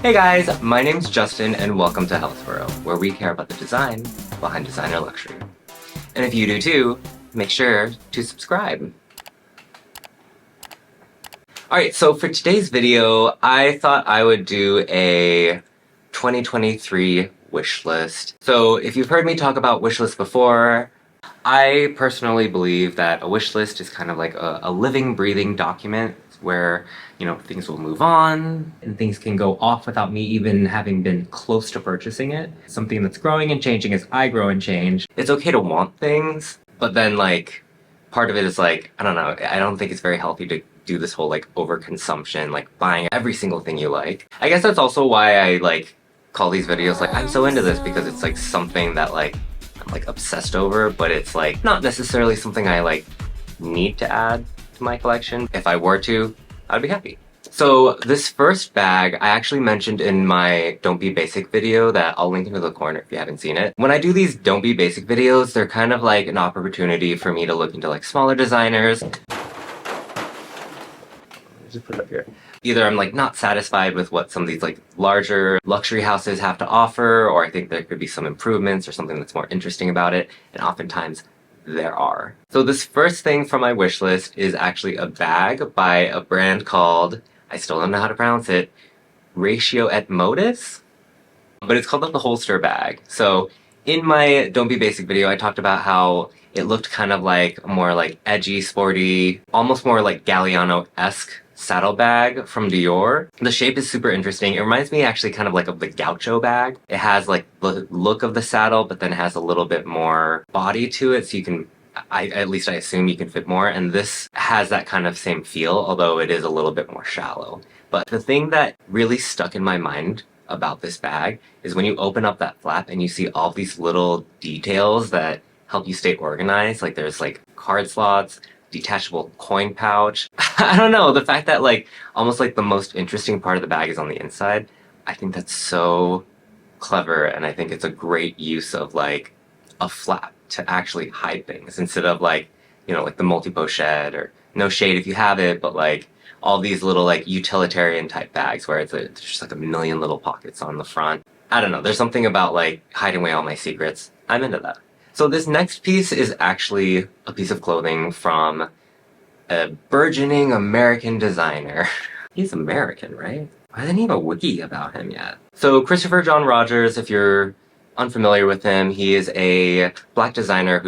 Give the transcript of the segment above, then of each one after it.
Hey guys, my name's Justin and welcome to Healthboro, where we care about the design behind designer luxury. And if you do too, make sure to subscribe. Alright, so for today's video, I thought I would do a 2023 wish list. So if you've heard me talk about wish lists before, I personally believe that a wish list is kind of like a living, breathing document where, things will move on and things can go off without me even having been close to purchasing it. Something that's growing and changing as I grow and change. It's okay to want things, but then part of it is I don't know, I don't think it's very healthy to do this whole overconsumption, buying every single thing you like. I guess that's also why I call these videos I'm so into this, because it's something that I'm obsessed over, but it's not necessarily something I need to add to my collection. If I were to, I'd be happy. So this first bag, I actually mentioned in my Don't Be Basic video that I'll link into the corner if you haven't seen it. When I do these Don't Be Basic videos, they're kind of an opportunity for me to look into smaller designers. Just put it up here. Either I'm not satisfied with what some of these larger luxury houses have to offer, or I think there could be some improvements or something that's more interesting about it, and oftentimes there are. So this first thing from my wish list is actually a bag by a brand called, I still don't know how to pronounce it, Ratio Et Motus? But it's called the holster bag. So in my Don't Be Basic video, I talked about how it looked kind of more edgy, sporty, almost more Galliano-esque saddlebag from Dior. The shape is super interesting. It reminds me actually kind of the gaucho bag. It has the look of the saddle, but then it has a little bit more body to it, so you can, at least I assume you can fit more, and this has that kind of same feel, although it is a little bit more shallow. But the thing that really stuck in my mind about this bag is when you open up that flap and you see all these little details that help you stay organized. There's card slots, detachable coin pouch. I don't know, the fact that almost the most interesting part of the bag is on the inside, I think that's so clever, and I think it's a great use of a flap to actually hide things instead of the multi-pochette, or no shade if you have it, but all these little utilitarian type bags where there's just a million little pockets on the front. I don't know, there's something about hiding away all my secrets. I'm into that. So this next piece is actually a piece of clothing from a burgeoning American designer. He's American, right? I didn't even have a wiki about him yet. So Christopher John Rogers, if you're unfamiliar with him, he is a black designer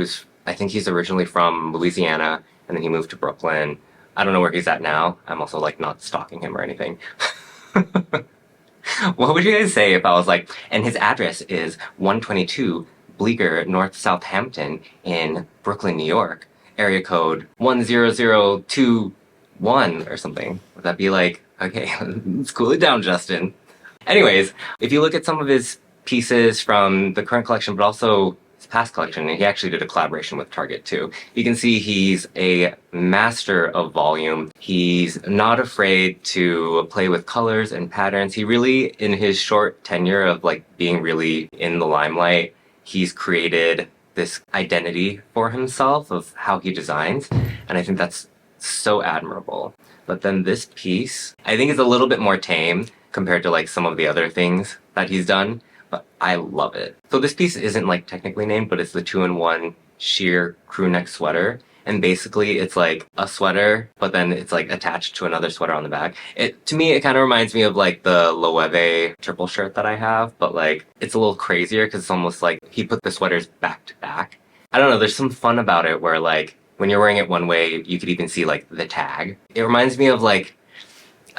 I think he's originally from Louisiana, and then he moved to Brooklyn. I don't know where he's at now. I'm also not stalking him or anything. What would you guys say if I was and his address is 122 Bleecker, North Southampton in Brooklyn, New York, area code 10021 or something? Would that be okay, let's cool it down, Justin. Anyways, if you look at some of his pieces from the current collection, but also his past collection, and he actually did a collaboration with Target too, you can see he's a master of volume. He's not afraid to play with colors and patterns. He really, in his short tenure of being really in the limelight, he's created this identity for himself of how he designs, and I think that's so admirable. But then this piece, I think is a little bit more tame compared to some of the other things that he's done, but I love it. So this piece isn't technically named, but it's the 2-in-1 sheer crewneck sweater. And basically it's a sweater, but then it's attached to another sweater on the back. To me, it kind of reminds me of the Loewe triple shirt that I have, but it's a little crazier because it's almost he put the sweaters back to back. I don't know, there's some fun about it where when you're wearing it one way, you could even see the tag. It reminds me of I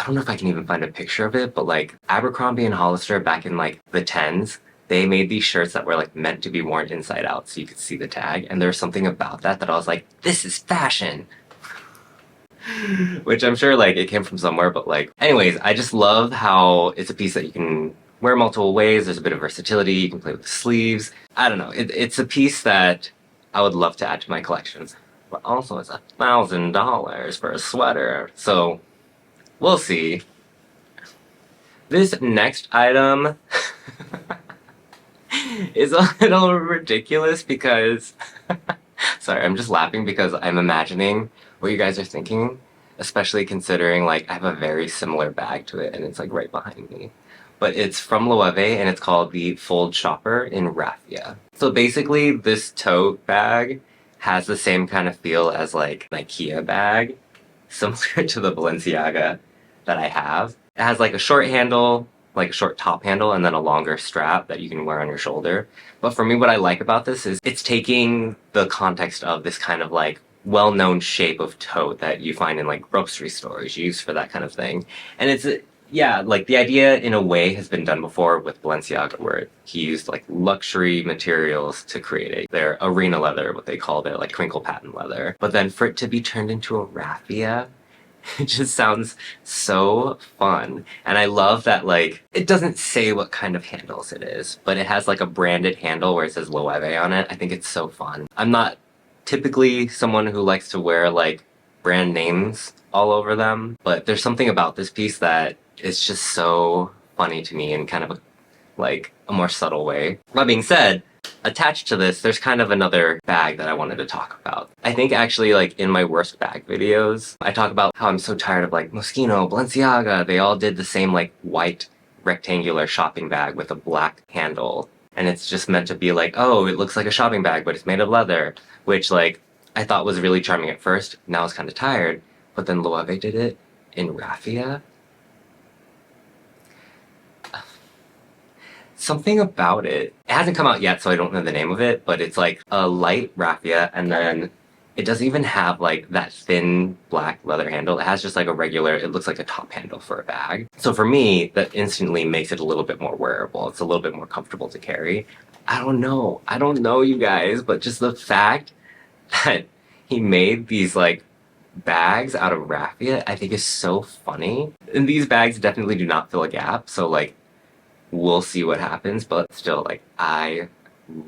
don't know if I can even find a picture of it, but Abercrombie and Hollister back in the 10s, they made these shirts that were meant to be worn inside out so you could see the tag, and there was something about that I was this is fashion! Which I'm sure it came from somewhere, but anyways, I just love how it's a piece that you can wear multiple ways. There's a bit of versatility, you can play with the sleeves. I don't know, it's a piece that I would love to add to my collection. But also it's $1,000 for a sweater, so we'll see. This next item is a little ridiculous because sorry, I'm just laughing because I'm imagining what you guys are thinking, especially considering I have a very similar bag to it and it's right behind me. but it's from Loewe and it's called the Fold Shopper in Raffia. So basically this tote bag has the same kind of feel as like an IKEA bag, similar to the Balenciaga that I have. It has like a short handle, like a short top handle, and then a longer strap that you can wear on your shoulder. But for me, what I like about this is it's taking the context of this kind of like well-known shape of tote that you find in like grocery stores used for that kind of thing. And it's, yeah, like the idea in a way has been done before with Balenciaga, where he used like luxury materials to create it. Their arena leather, what they called it, like crinkle patent leather. But then for it to be turned into a raffia, it just sounds so fun. And I love that, like, it doesn't say what kind of handles it is, but it has like a branded handle where it says Loewe on it. I think it's so fun. I'm not typically someone who likes to wear like brand names all over them, but there's something about this piece that is just so funny to me in kind of a more subtle way. That being said, attached to this, there's kind of another bag that I wanted to talk about. I think actually, like, in my worst bag videos, I talk about how I'm so tired of, like, Moschino, Balenciaga, they all did the same, like, white rectangular shopping bag with a black handle. And it's just meant to be like, oh, it looks like a shopping bag, but it's made of leather, which, like, I thought was really charming at first. Now I was kind of tired. But then Loewe did it in Raffia. Something about it. It hasn't come out yet, so I don't know the name of it, but it's like a light raffia, and then it doesn't even have like that thin black leather handle. It has just like a regular, it looks like a top handle for a bag. So for me, that instantly makes it a little bit more wearable. It's a little bit more comfortable to carry. I don't know, you guys, but just the fact that he made these like bags out of raffia, I think is so funny. And these bags definitely do not fill a gap, so like, we'll see what happens, but still, like, I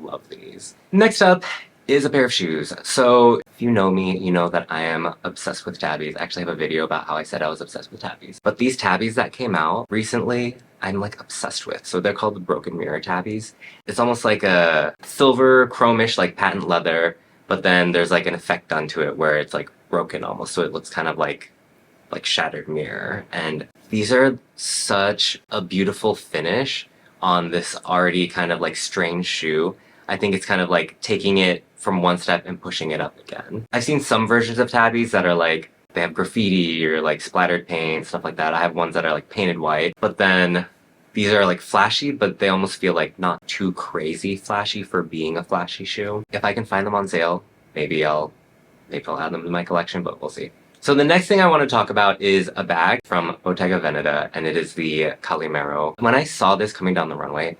love these. Next up is a pair of shoes. So if you know me, you know that I am obsessed with Tabis. I actually have a video about how I said I was obsessed with Tabis. But these Tabis that came out recently, I'm like obsessed with. So they're called the Broken Mirror Tabis. It's almost like a silver, chromish, like patent leather, but then there's like an effect done to it where it's like broken almost, so it looks kind of like shattered mirror. And these are such a beautiful finish on this already kind of like strange shoe. I think it's kind of like taking it from one step and pushing it up again. I've seen some versions of Tabis that are like, they have graffiti or like splattered paint, stuff like that. I have ones that are like painted white, but then these are like flashy, but they almost feel like not too crazy flashy for being a flashy shoe. If I can find them on sale, maybe I'll add them to my collection, but we'll see. So the next thing I want to talk about is a bag from Bottega Veneta, and it is the Kalimero. When I saw this coming down the runway,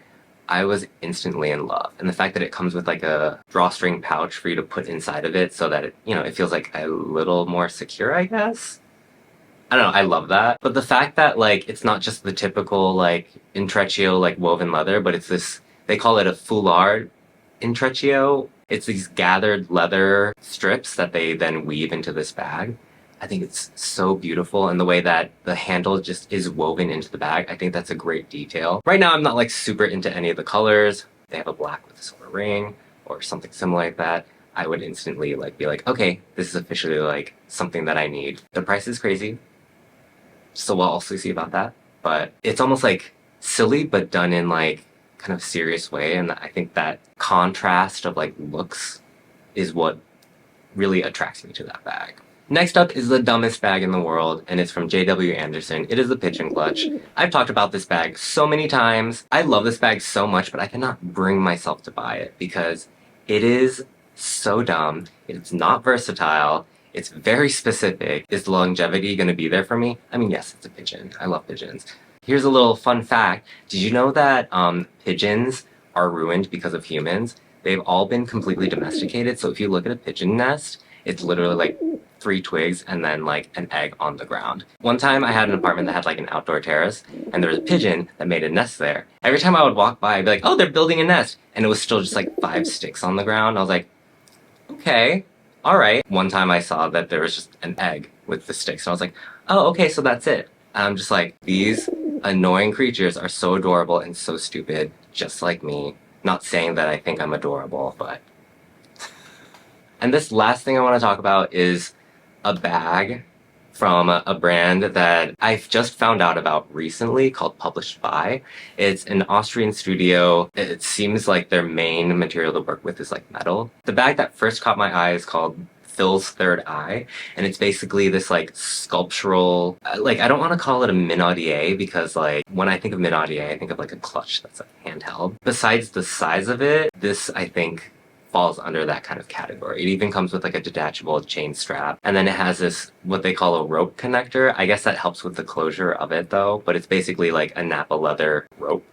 I was instantly in love. And the fact that it comes with like a drawstring pouch for you to put inside of it so that it, you know, it feels like a little more secure, I guess. I don't know, I love that. But the fact that like it's not just the typical like intreccio like woven leather, but it's this, they call it a foulard intreccio. It's these gathered leather strips that they then weave into this bag. I think it's so beautiful, and the way that the handle just is woven into the bag, I think that's a great detail. Right now I'm not like super into any of the colors. They have a black with a silver ring or something similar like that. I would instantly like be like, okay, this is officially like something that I need. The price is crazy, so we'll also see about that. But it's almost like silly, but done in like kind of serious way, and I think that contrast of like looks is what really attracts me to that bag. Next up is the dumbest bag in the world, and it's from JW Anderson. It is the Pigeon clutch. I've talked about this bag so many times. I love this bag so much, but I cannot bring myself to buy it because it is so dumb. It's not versatile. It's very specific. Is the longevity going to be there for me? I mean, yes, it's a pigeon. I love pigeons. Here's a little fun fact. Did you know that pigeons are ruined because of humans? They've all been completely domesticated, so if you look at a pigeon nest, it's literally like 3 twigs and then like an egg on the ground. One time I had an apartment that had like an outdoor terrace, and there was a pigeon that made a nest there. Every time I would walk by, I'd be like, oh, they're building a nest. And it was still just like 5 sticks on the ground. I was like, okay, all right. One time I saw that there was just an egg with the sticks. And I was like, oh, okay, so that's it. And I'm just like, these annoying creatures are so adorable and so stupid, just like me. Not saying that I think I'm adorable, but... And this last thing I want to talk about is a bag from a brand that I've just found out about recently called Published By. It's an Austrian studio. It seems like their main material to work with is like metal. The bag that first caught my eye is called Phil's Third Eye, and it's basically this like sculptural, like I don't want to call it a Minaudier because like when I think of Minaudier, I think of like a clutch that's like handheld. Besides the size of it, this I think falls under that kind of category. It even comes with like a detachable chain strap, and then it has this what they call a rope connector. I guess that helps with the closure of it though, but it's basically like a Napa leather rope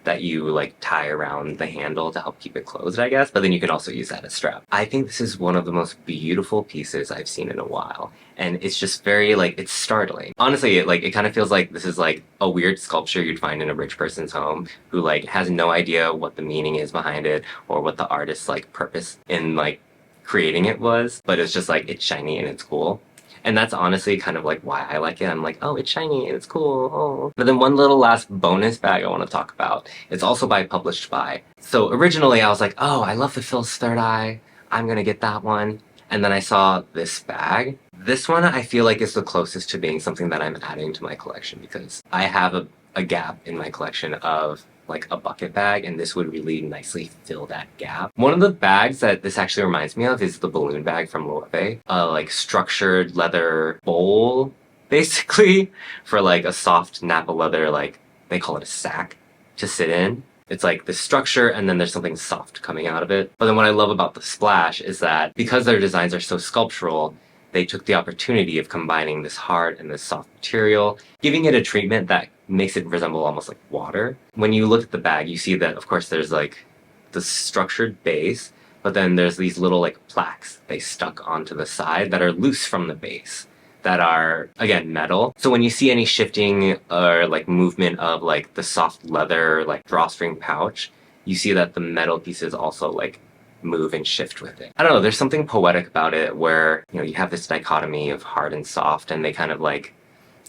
that you like tie around the handle to help keep it closed, I guess, but then you can also use that as strap. I think this is one of the most beautiful pieces I've seen in a while, and it's just very like, it's startling. Honestly, it kind of feels like this is like a weird sculpture you'd find in a rich person's home who like has no idea what the meaning is behind it or what the artist's like purpose in like creating it was, but it's just like, it's shiny and it's cool. And that's honestly kind of like why I like it. I'm like, oh, it's shiny and it's cool. Oh. But then one little last bonus bag I want to talk about. It's also by Published By. So originally I was like, oh, I love the Phil's Third Eye. I'm gonna get that one. And then I saw this bag. This one I feel like is the closest to being something that I'm adding to my collection because I have a gap in my collection of like a bucket bag, and this would really nicely fill that gap. One of the bags that this actually reminds me of is the balloon bag from Loewe. A like structured leather bowl, basically, for like a soft Napa leather, like they call it a sack, to sit in. It's like the structure and then there's something soft coming out of it. But then what I love about the Splash is that because their designs are so sculptural, they took the opportunity of combining this hard and this soft material, giving it a treatment that makes it resemble almost like water. When you look at the bag, you see that, of course, there's like the structured base, but then there's these little like plaques they stuck onto the side that are loose from the base, that are, again, metal. So when you see any shifting or like movement of like the soft leather, like drawstring pouch, you see that the metal pieces also like move and shift with it. I don't know, there's something poetic about it where, you know, you have this dichotomy of hard and soft, and they kind of like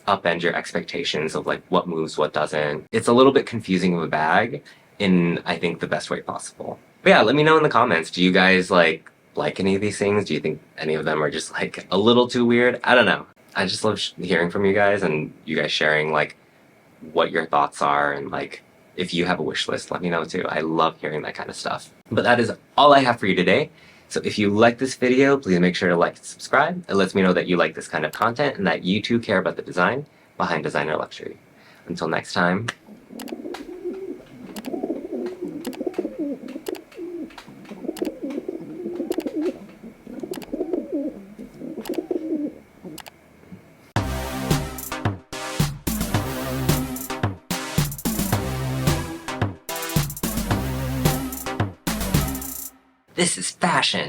upend your expectations of like what moves, what doesn't. It's a little bit confusing of a bag in, I think, the best way possible. But yeah, let me know in the comments, do you guys like any of these things? Do you think any of them are just like a little too weird? I don't know. I just love hearing from you guys and you guys sharing like what your thoughts are, and like if you have a wish list, let me know too. I love hearing that kind of stuff. But that is all I have for you today. So if you like this video, please make sure to like and subscribe. It lets me know that you like this kind of content and that you too care about the design behind designer luxury. Until next time. This is fashion.